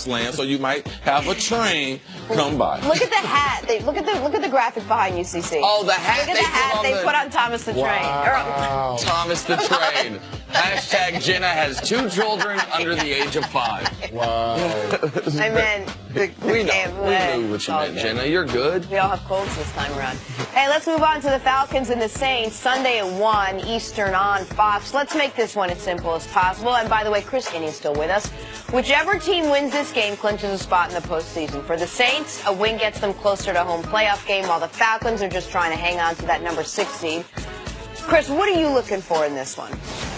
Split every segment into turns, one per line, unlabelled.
land, so you might have a train come by.
Look at the hat. Look at the graphic behind UCC.
Oh, the hat.
Look at the hat they put on Thomas the Train.
Wow. Thomas the Train. Hashtag Jenna has 2 children under the age of 5.
Wow.
I meant
we knew what you meant, Jenna. You're good.
We all have colds this time around. Hey, let's move on to the Falcons and the Saints. Sunday at 1 Eastern on Fox. Let's make this one as simple as possible. And by the way, Chris Kinney is still with us. Whichever team wins this game clinches a spot in the postseason. For the Saints, a win gets them closer to a home playoff game, while the Falcons are just trying to hang on to that number 6 seed. Chris, what are you looking for in this one?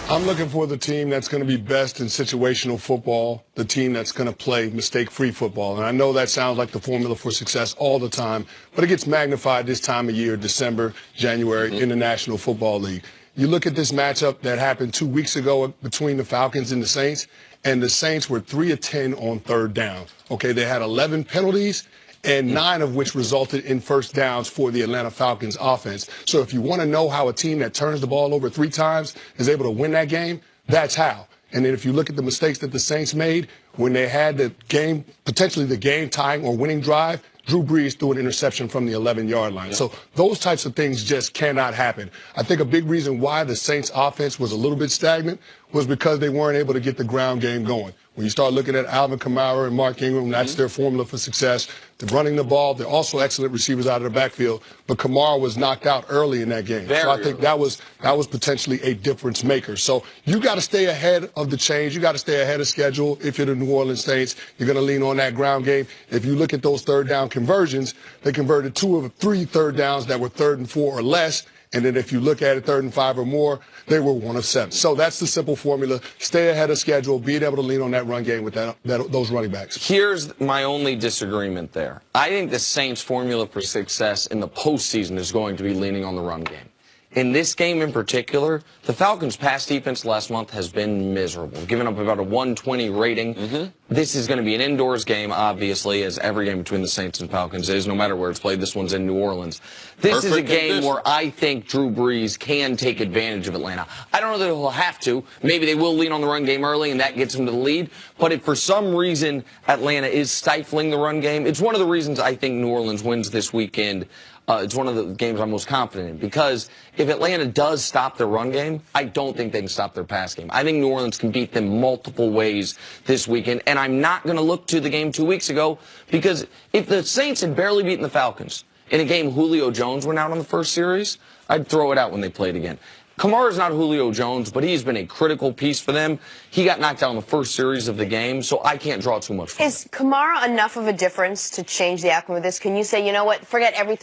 I'm looking for the team that's going to be best in situational football, the team that's going to play mistake-free football. And I know that sounds like the formula for success all the time, but it gets magnified this time of year, December, January, in the National Football League. You look at this matchup that happened 2 weeks ago between the Falcons and the Saints, and the Saints were 3 of 10 on third down. Okay, they had 11 penalties, and 9 of which resulted in first downs for the Atlanta Falcons offense. So if you want to know how a team that turns the ball over 3 times is able to win that game, that's how. And then if you look at the mistakes that the Saints made when they had the game, potentially the game-tying or winning drive, Drew Brees threw an interception from the 11-yard line. So those types of things just cannot happen. I think a big reason why the Saints offense was a little bit stagnant was because they weren't able to get the ground game going. When you start looking at Alvin Kamara and Mark Ingram, that's their formula for success. They're running the ball. They're also excellent receivers out of the backfield. But Kamara was knocked out early in that game. So I think that was potentially a difference maker. So you got to stay ahead of the change. You got to stay ahead of schedule. If you're the New Orleans Saints, you're going to lean on that ground game. If you look at those third down conversions, they converted 2 of 3 third downs that were 3rd and 4 or less. And then if you look at it 3rd and 5 or more, they were 1 of 7. So that's the simple formula. Stay ahead of schedule, being able to lean on that run game with those running backs.
Here's my only disagreement there. I think the Saints' formula for success in the postseason is going to be leaning on the run game. In this game in particular, the Falcons' pass defense last month has been miserable, giving up about a 120 rating. This is going to be an indoors game, obviously, as every game between the Saints and Falcons is, no matter where it's played. This one's in New Orleans. This is a game where I think Drew Brees can take advantage of Atlanta. I don't know that he'll have to. Maybe they will lean on the run game early, and that gets him to the lead. But if for some reason Atlanta is stifling the run game, it's one of the reasons I think New Orleans wins this weekend. It's one of the games I'm most confident in, because if Atlanta does stop their run game, I don't think they can stop their pass game. I think New Orleans can beat them multiple ways this weekend, and I'm not going to look to the game 2 weeks ago, because if the Saints had barely beaten the Falcons in a game Julio Jones went out on the first series, I'd throw it out when they played again. Kamara's not Julio Jones, but he's been a critical piece for them. He got knocked out in the first series of the game, so I can't draw too much from it.
Is Kamara enough of a difference to change the outcome of this? Can you say, you know what,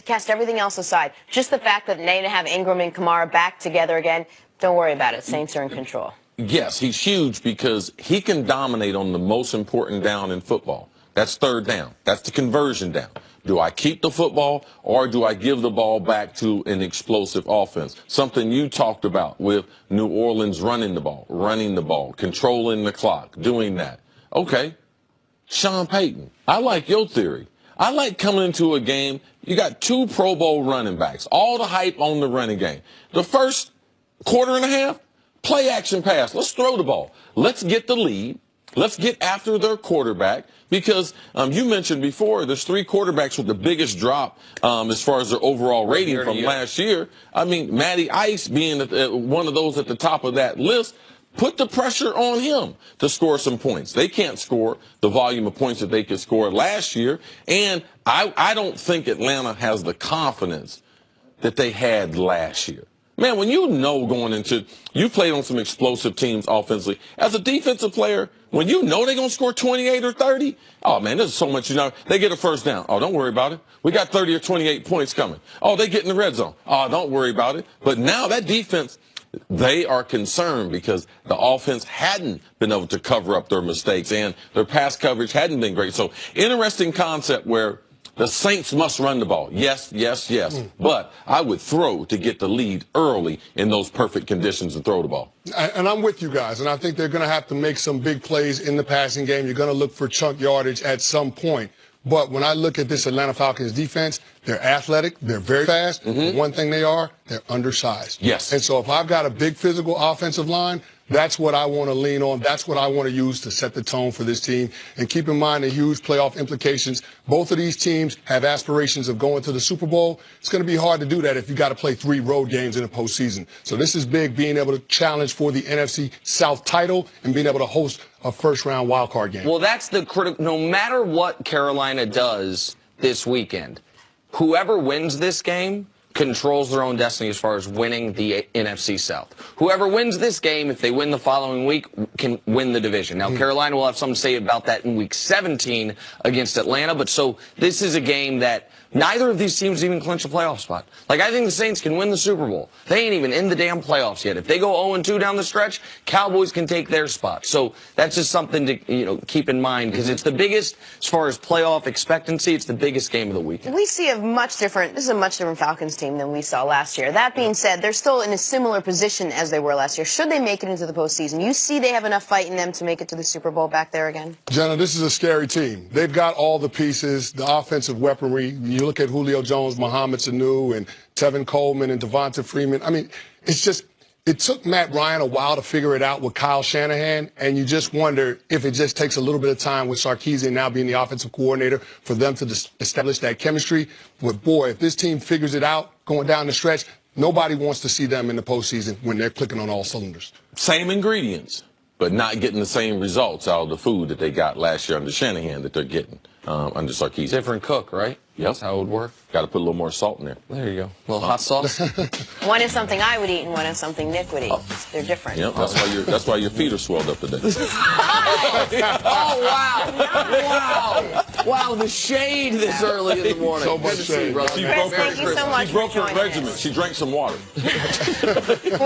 cast everything else aside. Just the fact that they have Ingram and Kamara back together again, don't worry about it. Saints are in control.
Yes, he's huge because he can dominate on the most important down in football. That's third down. That's the conversion down. Do I keep the football or do I give the ball back to an explosive offense? Something you talked about with New Orleans running the ball, controlling the clock, doing that. Okay, Sean Payton, I like your theory. I like coming into a game, you got 2 Pro Bowl running backs, all the hype on the running game. The first quarter and a half, play action pass. Let's throw the ball. Let's get the lead. Let's get after their quarterback, because you mentioned before there's 3 quarterbacks with the biggest drop as far as their overall rating from last year. I mean, Matty Ice being one of those at the top of that list, put the pressure on him to score some points. They can't score the volume of points that they could score last year, and I don't think Atlanta has the confidence that they had last year. Man, when you know going into, you played on some explosive teams offensively. As a defensive player, when you know they're going to score 28 or 30, oh, man, there's so much, they get a first down. Oh, don't worry about it. We got 30 or 28 points coming. Oh, they get in the red zone. Oh, don't worry about it. But now that defense, they are concerned because the offense hadn't been able to cover up their mistakes and their pass coverage hadn't been great. So interesting concept where the Saints must run the ball. Yes, yes, yes. But I would throw to get the lead early in those perfect conditions to throw the ball.
And I'm with you guys, and I think they're going to have to make some big plays in the passing game. You're going to look for chunk yardage at some point. But when I look at this Atlanta Falcons defense, they're athletic, they're very fast. One thing they're undersized.
Yes.
And so if I've got a big physical offensive line, That's what I want to lean on. That's what I want to use to set the tone for this team. And keep in mind the huge playoff implications. Both of these teams have aspirations of going to the Super Bowl. It's going to be hard to do that if you got to play 3 road games in the postseason. So this is big, being able to challenge for the NFC South title and being able to host a first-round wildcard game.
Well, that's the critical. No matter what Carolina does this weekend, whoever wins this game controls their own destiny as far as winning the NFC South. Whoever wins this game, if they win the following week, can win the division. Now, Carolina will have something to say about that in Week 17 against Atlanta, but so this is a game that neither of these teams even clinch a playoff spot. Like, I think the Saints can win the Super Bowl. They ain't even in the damn playoffs yet. If they go 0-2 down the stretch, Cowboys can take their spot. So that's just something to keep in mind, because it's the biggest, as far as playoff expectancy, it's the biggest game of the weekend.
We see this is a much different Falcons team than we saw last year. That being said, they're still in a similar position as they were last year. Should they make it into the postseason, you see they have enough fight in them to make it to the Super Bowl back there again?
Jenna, this is a scary team. They've got all the pieces, the offensive weaponry. You look at Julio Jones, Mohamed Sanu, and Tevin Coleman and Devonta Freeman. I mean, it took Matt Ryan a while to figure it out with Kyle Shanahan, and you just wonder if it just takes a little bit of time with Sarkisian now being the offensive coordinator for them to establish that chemistry. But, boy, if this team figures it out going down the stretch, nobody wants to see them in the postseason when they're clicking on all cylinders.
Same ingredients, but not getting the same results out of the food that they got last year under Shanahan that they're getting under Sarkisian.
Different cook, right?
Yep.
That's how it would work.
Got to put a little more salt in there.
There you go. A little hot sauce.
One is something I would eat, and one is something Nick would eat. They're different.
Yep, that's why your feet are swelled up today.
Oh, wow. Wow, the shade this early in the morning.
So much
Good to see you,
shade.
brother.
Chris, thank you so much
She broke
for
her
joining
regimen.
us.
She drank some water.